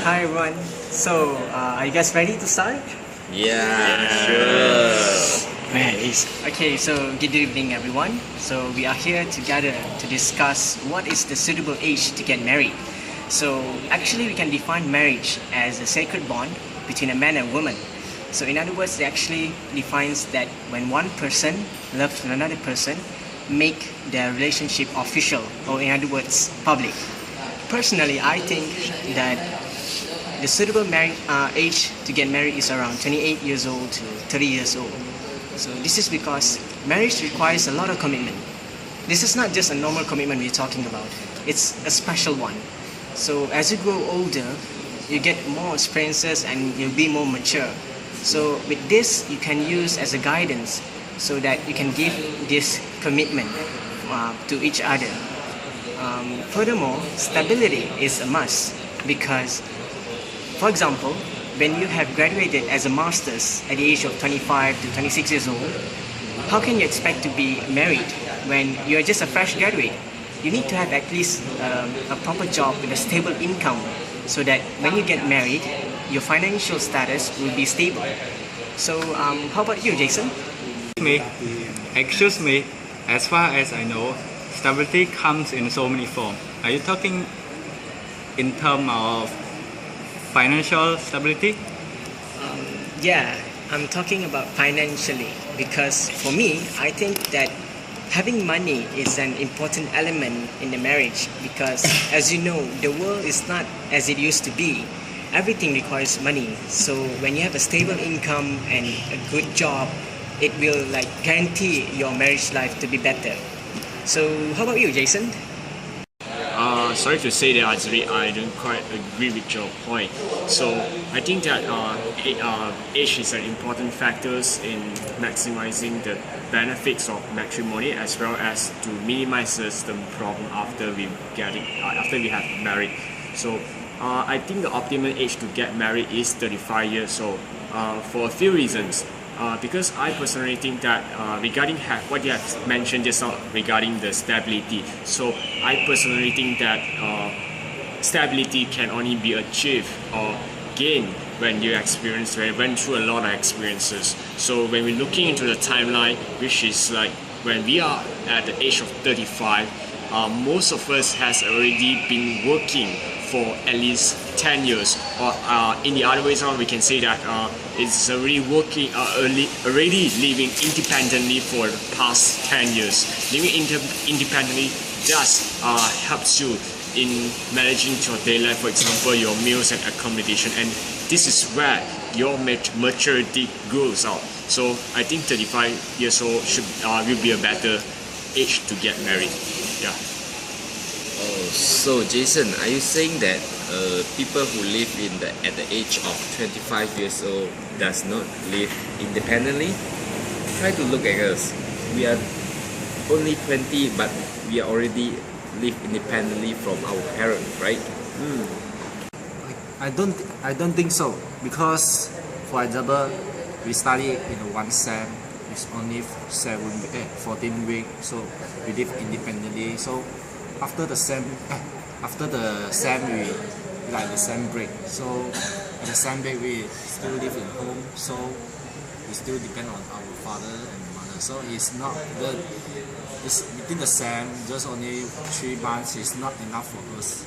Hi everyone. So, are you guys ready to start? Yeah, sure. Okay, so good evening everyone. So we are here together to discuss what is the suitable age to get married. So actually we can define marriage as a sacred bond between a man and woman. So in other words, it actually defines that when one person loves another person, make their relationship official, or in other words, public. Personally, I think that the suitable age to get married is around 28 years old to 30 years old. So this is because marriage requires a lot of commitment. This is not just a normal commitment we're talking about. It's a special one. So as you grow older, you get more experiences and you'll be more mature. So with this, you can use as a guidance so that you can give this commitment to each other. Furthermore, stability is a must because, for example, when you have graduated as a master's at the age of 25 to 26 years old, how can you expect to be married when you're just a fresh graduate? You need to have at least a proper job with a stable income so that when you get married, your financial status will be stable. So, how about you, Jason? Excuse me, as far as I know, stability comes in so many forms. Are you talking in terms of financial stability? Yeah, I'm talking about financially because for me, I think that having money is an important element in the marriage because as you know, the world is not as it used to be. Everything requires money. So when you have a stable income and a good job, it will guarantee your marriage life to be better. So how about you, Jason? Sorry to say that I don't quite agree with your point. So I think that age is an important factor in maximizing the benefits of matrimony as well as to minimize the problem after we have married. So I think the optimal age to get married is 35 years old for a few reasons. Because I personally think that regarding what you have mentioned just now regarding the stability, so I personally think that stability can only be achieved or gained when you went through a lot of experiences. So when we're looking into the timeline, which is like when we are at the age of 35, most of us has already been working for at least 10 years, or in the other ways around, we can say that it's already already living independently for the past 10 years. Living independently just helps you in managing your daily life, for example, your meals and accommodation, and this is where your maturity grows out. So I think 35 years old will be a better age to get married. Yeah. Oh, so Jason, are you saying that people who live at the age of 25 years old does not live independently? Try to look at us. We are only 20, but we already live independently from our parents, right? I don't think so because, for example, we study in one sem. It's only 14 weeks, so we live independently. So after the sem we like the sem break. So at the sem break we still live in home. So we still depend on our father and mother. So it's not good. It's within the sem, just only 3 months is not enough for us.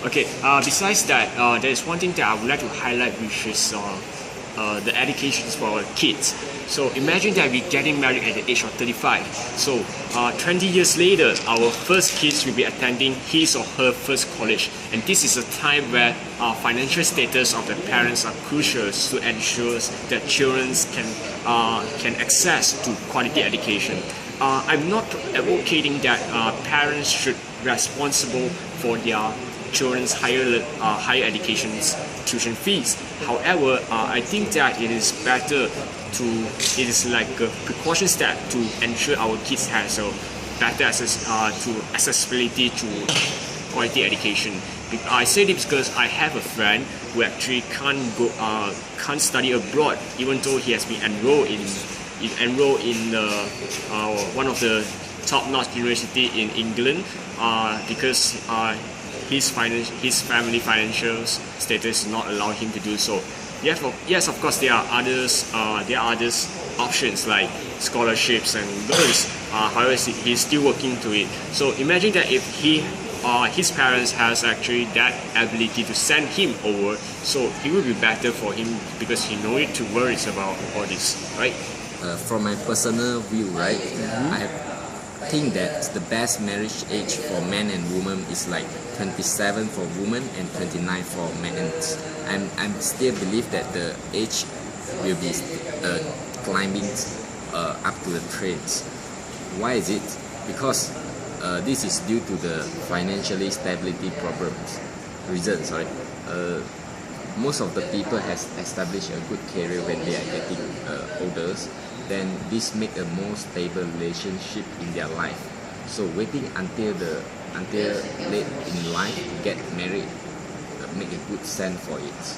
Okay, besides that, there is one thing that I would like to highlight, which is the education for our kids. So imagine that we're getting married at the age of 35. So 20 years later, our first kids will be attending his or her first college. And this is a time where financial status of the parents are crucial to ensure that children can access to quality education. I'm not advocating that parents should be responsible for their children's higher education tuition fees. However, I think that it is like a precaution step to ensure our kids has a better accessibility to quality education. I say this because I have a friend who actually can't study abroad, even though he has been enrolled in one of the top-notch university in England, because his family financial status not allow him to do so. Yes, of course, there are others. There are others options like scholarships and loans. However, he's still working to it. So imagine that if his parents has actually that ability to send him over, so it will be better for him because he no need to worry about all this, right? From my personal view, right, I think that the best marriage age for men and women is like 27 for women and 29 for men. I'm still believe that the age will be climbing up to the trends. Why is it? Because this is due to the financially stability reason. Most of the people has established a good career when they are getting older. Then this make a more stable relationship in their life. So waiting until late in life to get married make a good sense for it.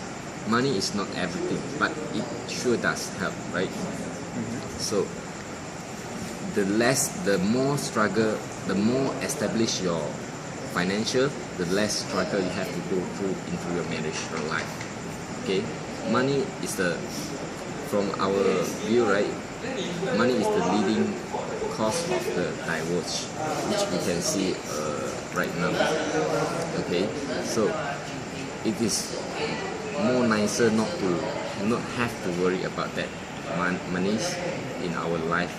Money is not everything, but it sure does help, right? So the more struggle, the more establish your financial, the less struggle you have to go through into your marriage or life. Okay, money is from our view, right? Money is the leading cause of the divorce, which we can see right now. Okay, so it is more nicer not have to worry about that money in our life,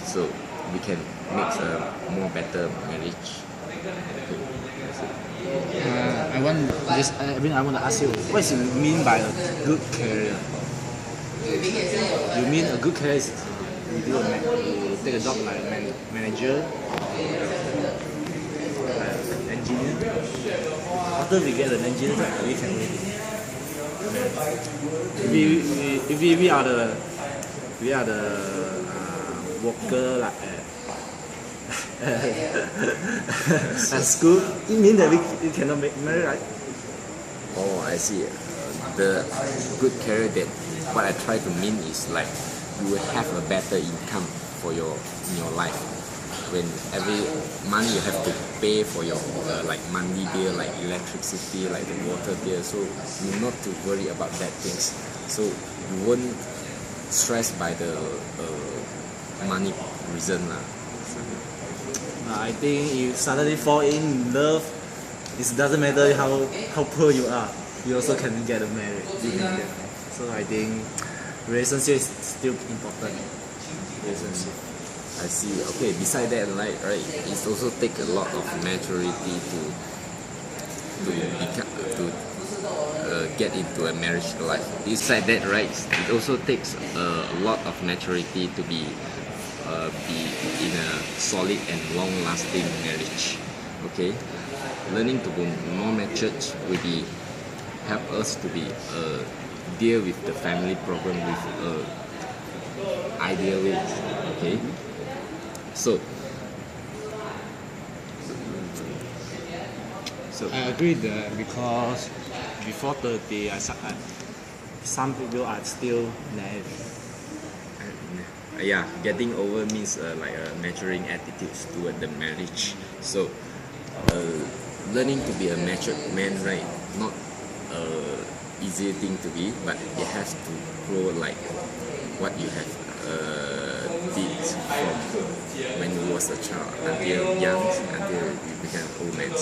so we can make a more better marriage. Okay, that's it. I want to ask you, what do you mean by a good career? You mean a good career is you take a job like manager, engineer. After we get an engineer, we can if we are the worker like at school, it means that we cannot make money, right? Oh, I see. The good career that what I try to mean is like you will have a better income for in your life. When every money you have to pay for your like monthly bill, like electricity, like the water bill, so you not to worry about that things. So you won't stress by the money reason lah. I think you suddenly fall in love, it doesn't matter how poor you are, you also can get married. So I think relationship is still important. Relationship. I see. Okay. Beside that, right, it also take a lot of maturity to get into a marriage life. Beside that, right, it also takes a lot of maturity to be in a solid and long-lasting marriage. Okay, learning to be more matured will be help us to be deal with the family problem with ideal ways. Okay, so I agree that because before 30, some people are still naive. yeah, getting over means like maturing attitudes toward the marriage. So learning to be a matured man, right, not easy thing to be, but it has to grow like what you have did from when you was a child until young, until you become old man.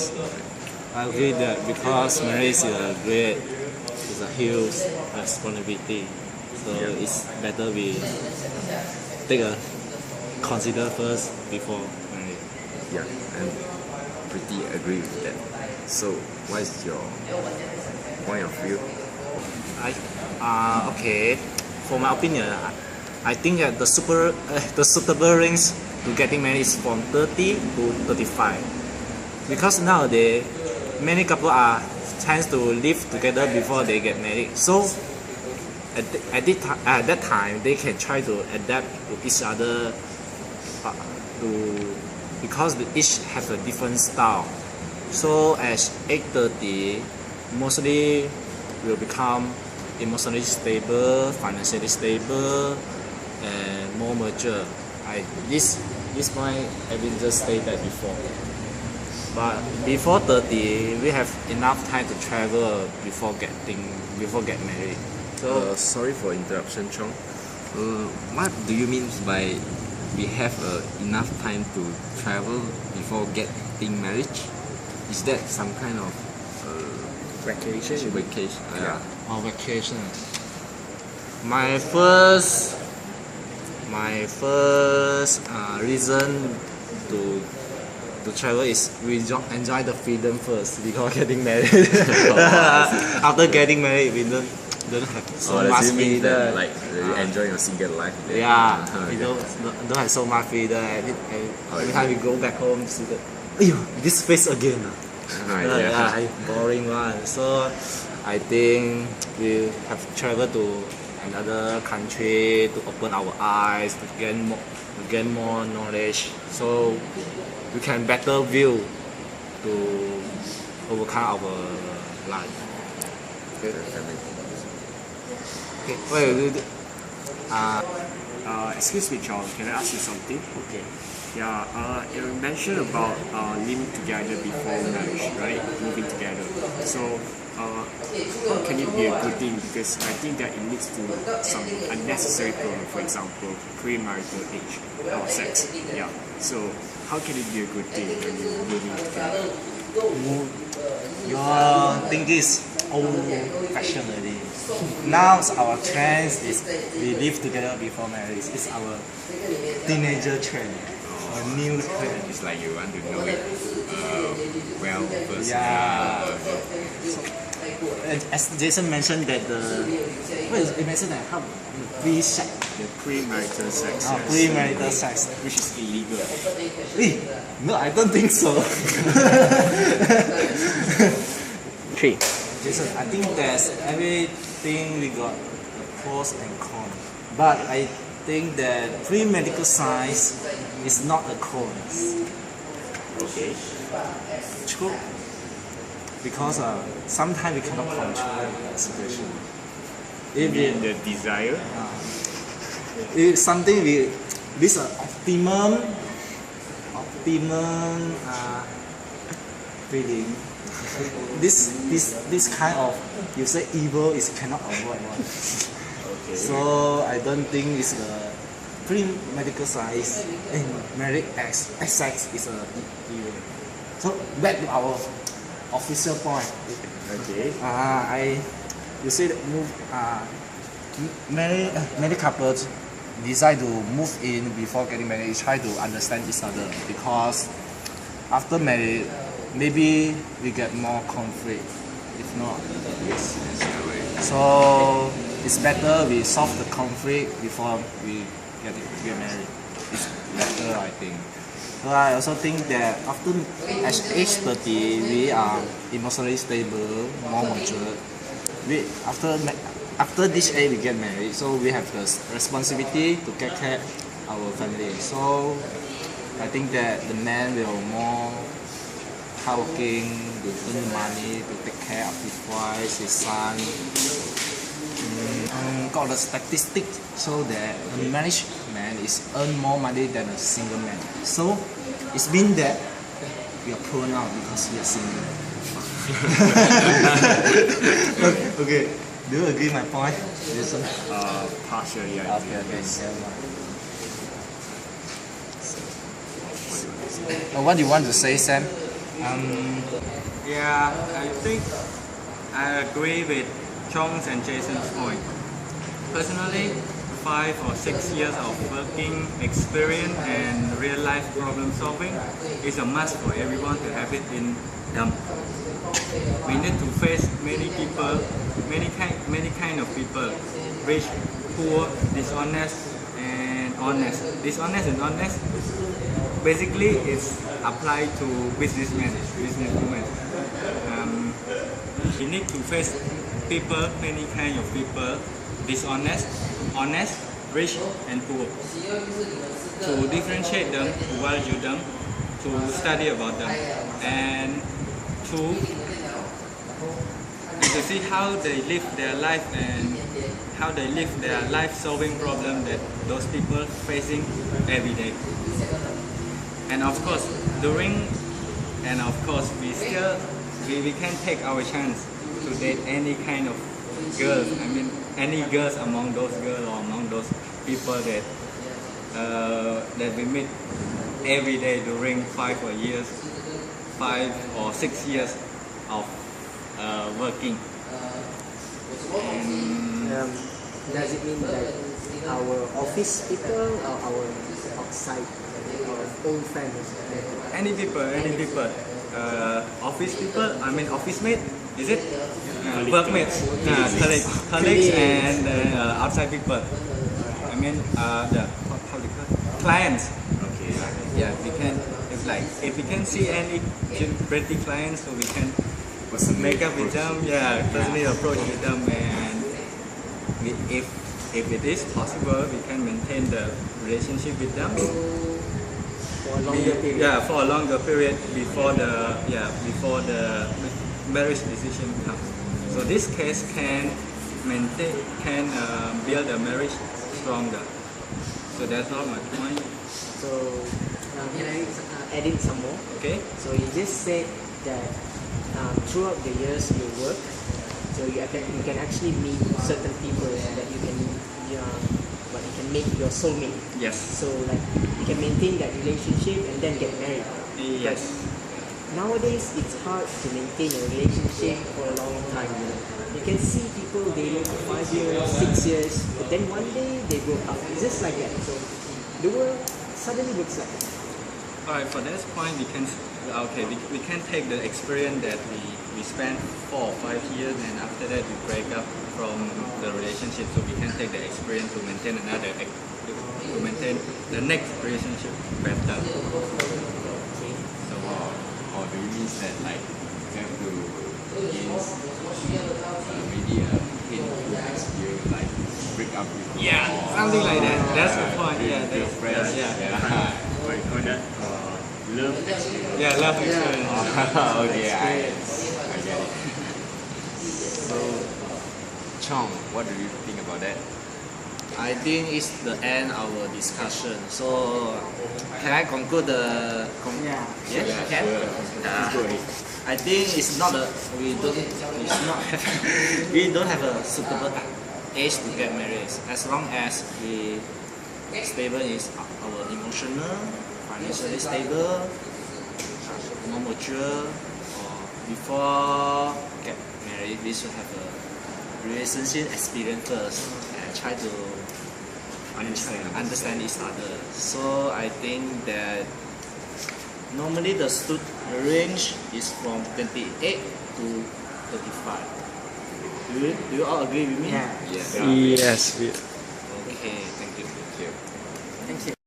I agree that because marriage is a huge responsibility, so it's better we consider first before marriage. Yeah, I'm pretty agree with that. So, what is your point of view? Okay, for my opinion, I think that the suitable range to getting married is from 30 to 35, because nowadays many couple tends to live together before they get married. So at that time they can try to adapt to each other, because each have a different style. So as 8:30, mostly will become emotionally stable, financially stable, and more mature. This point I will just say that before. But before 30, we have enough time to travel before get married. So Sorry for interruption, Chong. What do you mean by we have enough time to travel before getting marriage? Is that some kind of Vacation. vacation? Yeah. on vacation. My first reason to travel is we enjoy the freedom first before getting married. After getting married, we don't have so Does much it mean that freedom. like you enjoy your single life? Then? Yeah, we Okay. don't have so much freedom. Every time we go back home, see that, "Ayo, this face again." Yeah. Boring one. So I think we have to travel to another country to open our eyes, to gain more knowledge, so we can better view to overcome our life. Okay, wait, Excuse me, Charles, can I ask you something? okay. Yeah, you mentioned about living together before marriage, right? Moving together. So, how can it be a good thing? Because I think that it leads to some unnecessary problem, for example, premarital age or sex. Yeah. So, how can it be a good thing when you're moving together? Your thinking is old-fashioned already. Now our trend is we live together before marriage. It's our teenager trend, a new trend. It's like you want to know it well first. Yeah. And as Jason mentioned that it mentioned that how pre-sex, The premarital sex. yes. pre-marital sex. Which is illegal. No, I don't think so. Three. Jason, I think there's everything we got the pros and cons. But I think that pre-medical science is not a cons. Okay. True. Because sometimes we cannot control the situation. You If mean the desire? it's something this optimum feeling. This kind of you say evil is cannot avoid one. Okay. So I don't think it's a pre-medical science and marriage sex is a evil. So back to our official point. Okay. You say that many couples decide to move in before getting married, try to understand each other because after marriage maybe we get more conflict. If not, yes. So it's better we solve the conflict before we get married. It's better, I think. So I also think that after at age 30, we are emotionally stable, more mature. After this age, we get married, so we have the responsibility to take care of our family. So I think that the man will more hardworking, to earn money, to take care of his wife, his son. Got the statistics so that a married man is earn more money than a single man. So it means that we are poor now because we are single. Okay, do you agree my point? Jason? Partially, I Okay, think. never mind. What do you want to say, Sam? Yeah, I think I agree with Chong's and Jason's point. Personally, 5 or 6 years of working experience and real life problem solving is a must for everyone to have it in them. We need to face many people, many kind of people, rich, poor, dishonest, and honest. Dishonest and honest basically is applied to businesswomen. You need to face people, many kind of people, dishonest, honest, rich, and poor. To differentiate them, to value them, to study about them, and to see how they live their life and how they live their life solving problem that those people facing every day. And of course, during and of course we can take our chance to date any kind of girls. I mean, any girls among those girls or among those people that we meet every day during 5 or 6 years of working. And Does it mean that our office people or our outside, our old friends? any people, office people, I mean office mate, is it? Workmates, colleagues and outside people. I mean how do you call it? Clients. Okay. Yeah, we can, if we can see any pretty clients, so we can make up with them, personally approach with them, and if it is possible, we can maintain the relationship with them. For a longer period? Yeah, for a longer period before the marriage decision comes. So this case can build a marriage stronger. So that's all my point. So can I add in some more? Okay. So you just said that throughout the years you work, so you can actually meet certain people that you can make your soulmate. Yes. So like you can maintain that relationship and then get married. Yes. Nowadays it's hard to maintain a relationship for a long time. You can see people dating for 5 years, 6 years, but then one day they broke up. It's just like that. So the world suddenly looks like that. Alright, for this point, we can take the experience that we spent 4 or 5 years, and after that we break up from the relationship. So we can take the experience to maintain the next relationship better. So, or do you mean that like you have to maybe a hint next year like break up with Something like that. That's the point. Yeah, your friends? What you call that? Love experience. Yeah, love experience. Okay, I get it. So, Chong, what do you think about that? I think it's the end of our discussion. So can I conclude the? Yes, I can. I think it's not we don't have a suitable age to get married. As long as we stable is our emotional, financially stable, more mature, or before get married, we should have a relationship experience first and try to understand each other. So I think that normally the range is from 28 to 35. Do you all agree with me? Yeah. Yes. Yes.